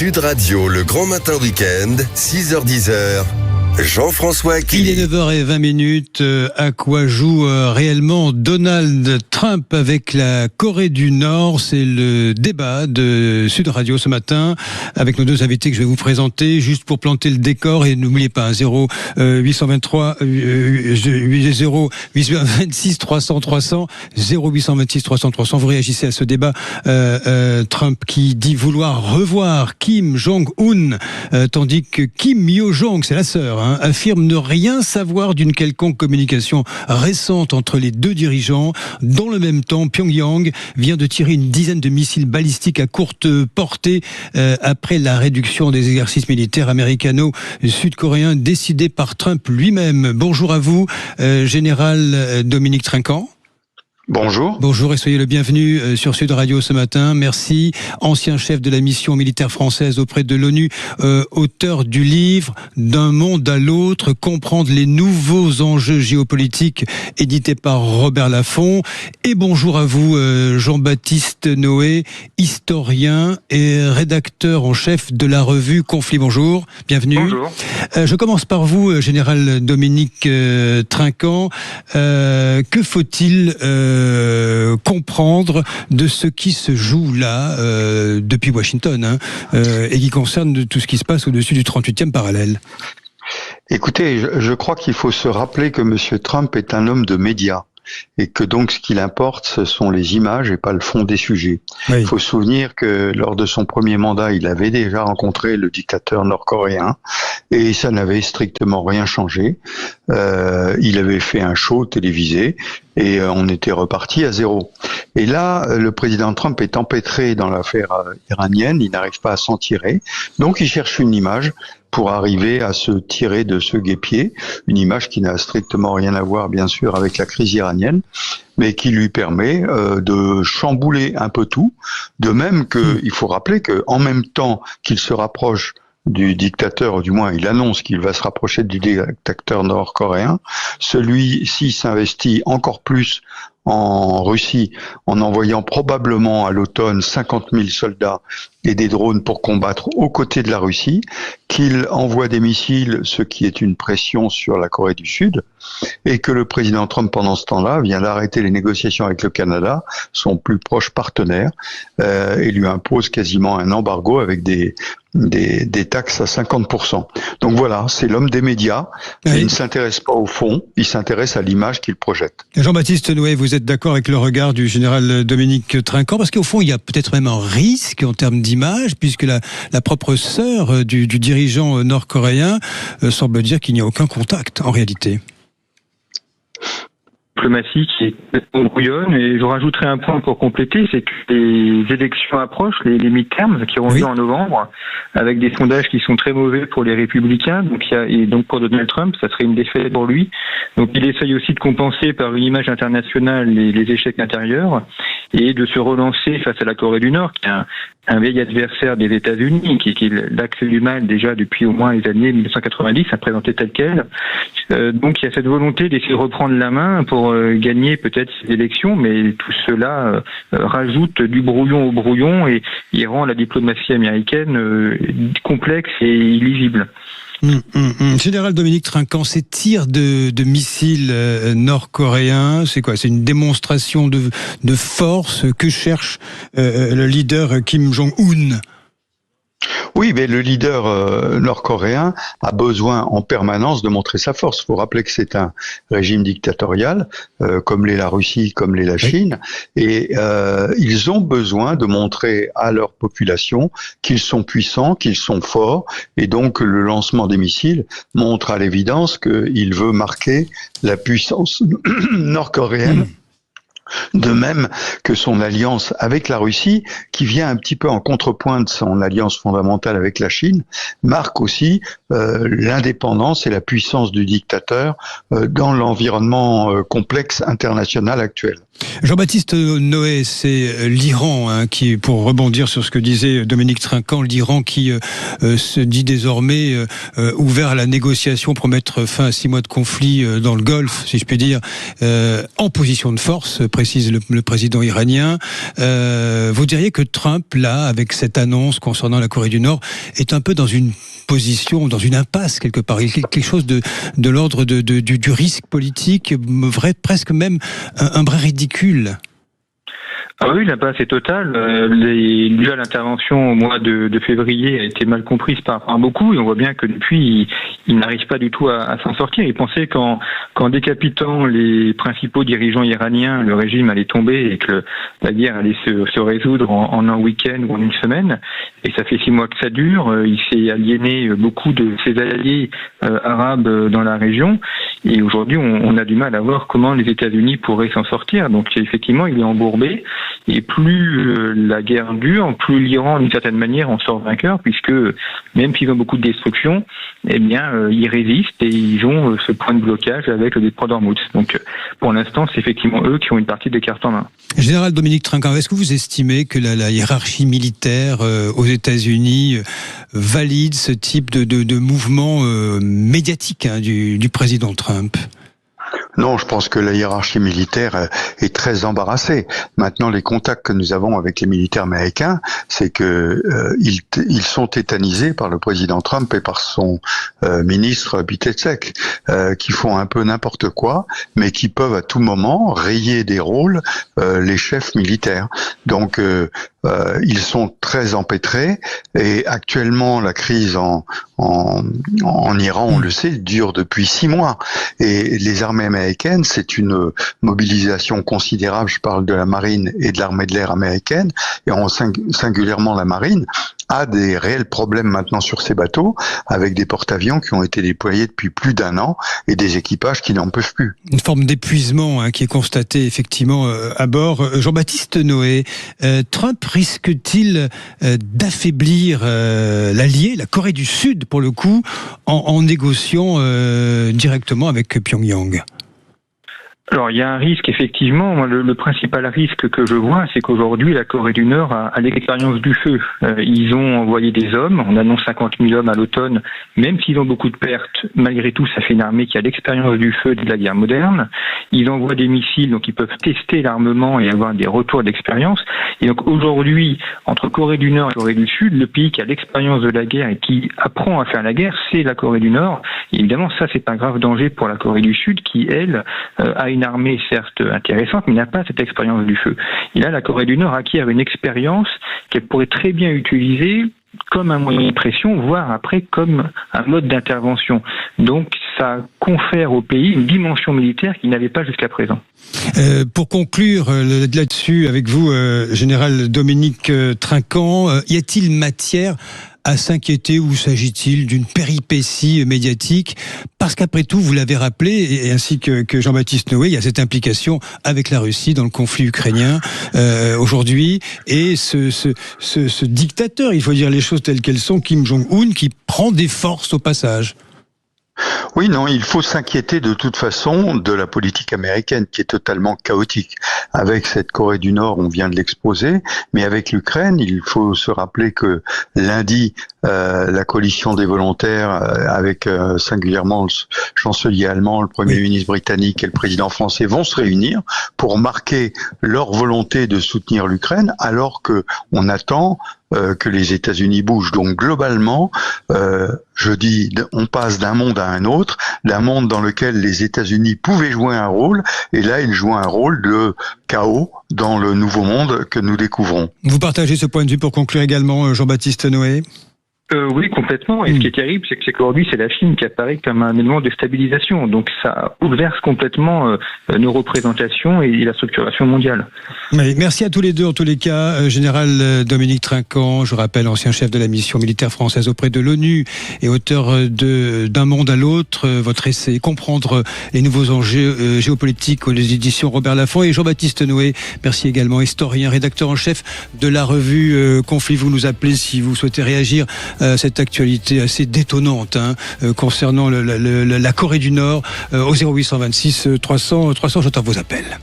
Sud Radio, le grand matin week-end, 6h-10h. Jean-François Aquili. Il est 9h20. À quoi joue réellement Donald Trump avec la Corée du Nord? C'est le débat de Sud Radio ce matin avec nos deux invités que je vais vous présenter juste pour planter le décor. Et n'oubliez pas, 0823 0826 300 300 0826 300 300. Vous réagissez à ce débat. Trump qui dit vouloir revoir Kim Jong-un, tandis que Kim Yo-jong, c'est la sœur, affirme ne rien savoir d'une quelconque communication récente entre les deux dirigeants. Dans le même temps, Pyongyang vient de tirer une dizaine de missiles balistiques à courte portée après la réduction des exercices militaires américano-sud-coréens décidés par Trump lui-même. Bonjour à vous, Général Dominique Trinquant. Bonjour. Bonjour et soyez le bienvenu sur Sud Radio ce matin. Merci. Ancien chef de la mission militaire française auprès de l'ONU, auteur du livre D'un monde à l'autre, comprendre les nouveaux enjeux géopolitiques, édité par Robert Laffont. Et bonjour à vous, Jean-Baptiste Noé, historien et rédacteur en chef de la revue Conflit. Bonjour, bienvenue. Bonjour. Je commence par vous, Général Dominique Trinquant. Que faut-il comprendre de ce qui se joue là depuis Washington et qui concerne tout ce qui se passe au-dessus du 38e parallèle? Écoutez, je crois qu'il faut se rappeler que M. Trump est un homme de médias et que donc ce qu'il importe, ce sont les images et pas le fond des sujets. Oui. Il faut se souvenir que lors de son premier mandat, il avait déjà rencontré le dictateur nord-coréen et ça n'avait strictement rien changé. Il avait fait un show télévisé et on était reparti à zéro. Et là, le président Trump est empêtré dans l'affaire iranienne, il n'arrive pas à s'en tirer, donc il cherche une image pour arriver à se tirer de ce guêpier, une image qui n'a strictement rien à voir, bien sûr, avec la crise iranienne, mais qui lui permet de chambouler un peu tout, de même qu'il faut rappeler qu'en même temps qu'il se rapproche du dictateur, ou du moins il annonce qu'il va se rapprocher du dictateur nord-coréen, celui-ci s'investit encore plus en Russie en envoyant probablement à l'automne 50 000 soldats et des drones pour combattre aux côtés de la Russie, qu'il envoie des missiles, ce qui est une pression sur la Corée du Sud, et que le président Trump, pendant ce temps-là, vient d'arrêter les négociations avec le Canada, son plus proche partenaire, et lui impose quasiment un embargo avec des taxes à 50%. Donc voilà, c'est l'homme des médias. Oui. Il ne s'intéresse pas au fond, il s'intéresse à l'image qu'il projette. Jean-Baptiste Noé, vous êtes d'accord avec le regard du général Dominique Trinquant? Parce qu'au fond, il y a peut-être même un risque en termes d'image, puisque la propre sœur du dirigeant nord-coréen semble dire qu'il n'y a aucun contact en réalité. Diplomatie qui est complètement brouillonne, et je rajouterai un point pour compléter, c'est que les élections approchent, les midterms qui auront lieu en novembre, avec des sondages qui sont très mauvais pour les républicains, et donc pour Donald Trump, ça serait une défaite pour lui. Donc il essaye aussi de compenser par une image internationale les échecs intérieurs, et de se relancer face à la Corée du Nord, qui est un vieil adversaire des États-Unis, qui est l'axe du mal déjà depuis au moins les années 1990, à présenter tel quel. Donc il y a cette volonté d'essayer de reprendre la main pour gagner peut-être ces élections, mais tout cela rajoute du brouillon au brouillon et il rend la diplomatie américaine complexe et illisible. Général Dominique Trinquant, ces tirs de missiles nord-coréens, c'est quoi? C'est une démonstration de force que cherche le leader Kim Jong-un? Oui, mais le leader nord-coréen a besoin en permanence de montrer sa force. Il faut rappeler que c'est un régime dictatorial, comme l'est la Russie, comme l'est la Chine, et ils ont besoin de montrer à leur population qu'ils sont puissants, qu'ils sont forts, et donc le lancement des missiles montre à l'évidence qu'il veut marquer la puissance nord-coréenne. De même que son alliance avec la Russie, qui vient un petit peu en contrepoint de son alliance fondamentale avec la Chine, marque aussi l'indépendance et la puissance du dictateur dans l'environnement complexe international actuel. Jean-Baptiste Noé, c'est l'Iran qui, pour rebondir sur ce que disait Dominique Trinquant, l'Iran qui se dit désormais ouvert à la négociation pour mettre fin à 6 mois de conflit dans le Golfe, si je puis dire, en position de force, précise le président iranien. Vous diriez que Trump, là, avec cette annonce concernant la Corée du Nord, est un peu dans une position, dans une impasse quelque part, quelque chose de l'ordre du risque politique, presque même un vrai ridicule. Ah oui, l'impasse est totale. Déjà, l'intervention au mois de février a été mal comprise par beaucoup, et on voit bien que depuis, il n'arrive pas du tout à s'en sortir. Il pensait qu'en décapitant les principaux dirigeants iraniens, le régime allait tomber et que la guerre allait se résoudre en un week-end ou en une semaine. Et ça fait 6 mois que ça dure. Il s'est aliéné beaucoup de ses alliés arabes dans la région. Et aujourd'hui, on a du mal à voir comment les États-Unis pourraient s'en sortir. Donc effectivement, il est embourbé. Et plus la guerre dure, plus l'Iran, d'une certaine manière, en sort vainqueur, puisque même s'ils ont beaucoup de destruction, eh bien, ils résistent et ils ont ce point de blocage avec le détroit d'Ormuz. Donc, pour l'instant, c'est effectivement eux qui ont une partie des cartes en main. Général Dominique Trinquant, est-ce que vous estimez que la hiérarchie militaire aux États-Unis valide ce type de mouvement médiatique du président Trump ? Non, je pense que la hiérarchie militaire est très embarrassée. Maintenant, les contacts que nous avons avec les militaires américains, c'est que ils sont tétanisés par le président Trump et par son ministre Buttigieg, qui font un peu n'importe quoi, mais qui peuvent à tout moment rayer des rôles les chefs militaires. Donc, ils sont très empêtrés, et actuellement la crise en Iran, on le sait, dure depuis 6 mois, et les armées américaines, c'est une mobilisation considérable. Je parle de la marine et de l'armée de l'air américaine, et singulièrement la marine a des réels problèmes maintenant sur ces bateaux, avec des porte-avions qui ont été déployés depuis plus d'1 an et des équipages qui n'en peuvent plus. Une forme d'épuisement qui est constatée effectivement à bord. Jean-Baptiste Noé, Trump risque-t-il d'affaiblir l'allié, la Corée du Sud pour le coup, en négociant directement avec Pyongyang ? Alors, il y a un risque, effectivement. Le principal risque que je vois, c'est qu'aujourd'hui, la Corée du Nord a l'expérience du feu. Ils ont envoyé des hommes. On annonce 50 000 hommes à l'automne. Même s'ils ont beaucoup de pertes, malgré tout, ça fait une armée qui a l'expérience du feu de la guerre moderne. Ils envoient des missiles, donc ils peuvent tester l'armement et avoir des retours d'expérience. Et donc, aujourd'hui, entre Corée du Nord et Corée du Sud, le pays qui a l'expérience de la guerre et qui apprend à faire la guerre, c'est la Corée du Nord. Et évidemment, ça, c'est un grave danger pour la Corée du Sud qui, elle, a une armée certes intéressante, mais n'a pas cette expérience du feu. Et là, la Corée du Nord acquiert une expérience qu'elle pourrait très bien utiliser comme un moyen de pression, voire après comme un mode d'intervention. Donc ça confère au pays une dimension militaire qu'il n'avait pas jusqu'à présent. Pour conclure là-dessus avec vous, Général Dominique Trinquant, y a-t-il matière à s'inquiéter, ou s'agit-il d'une péripétie médiatique? Parce qu'après tout, vous l'avez rappelé, et ainsi que Jean-Baptiste Noé, il y a cette implication avec la Russie dans le conflit ukrainien aujourd'hui, et ce dictateur, il faut dire les choses telles qu'elles sont, Kim Jong-un, qui prend des forces au passage. Oui, non, il faut s'inquiéter de toute façon de la politique américaine qui est totalement chaotique. Avec cette Corée du Nord, on vient de l'exposer, mais avec l'Ukraine, il faut se rappeler que lundi, la coalition des volontaires, avec singulièrement le chancelier allemand, le premier ministre britannique et le président français, vont se réunir pour marquer leur volonté de soutenir l'Ukraine, alors que on attend que les États-Unis bougent. Donc globalement, je dis, on passe d'un monde à un autre, d'un monde dans lequel les États-Unis pouvaient jouer un rôle, et là ils jouent un rôle de chaos dans le nouveau monde que nous découvrons. Vous partagez ce point de vue pour conclure également, Jean-Baptiste Noé? Oui, complètement. Et ce qui est terrible, c'est qu'aujourd'hui, c'est la Chine qui apparaît comme un élément de stabilisation. Donc ça bouleverse complètement nos représentations et la structuration mondiale. Mais merci à tous les deux, en tous les cas. Général Dominique Trinquant, je rappelle, ancien chef de la mission militaire française auprès de l'ONU et auteur d'Un monde à l'autre, votre essai « Comprendre les nouveaux enjeux géopolitiques » aux éditions Robert Laffont. Et Jean-Baptiste Noé, merci également, historien, rédacteur en chef de la revue Conflit. Vous nous appelez si vous souhaitez réagir cette actualité assez détonnante concernant la Corée du Nord au 0826 300, j'entends vos appels.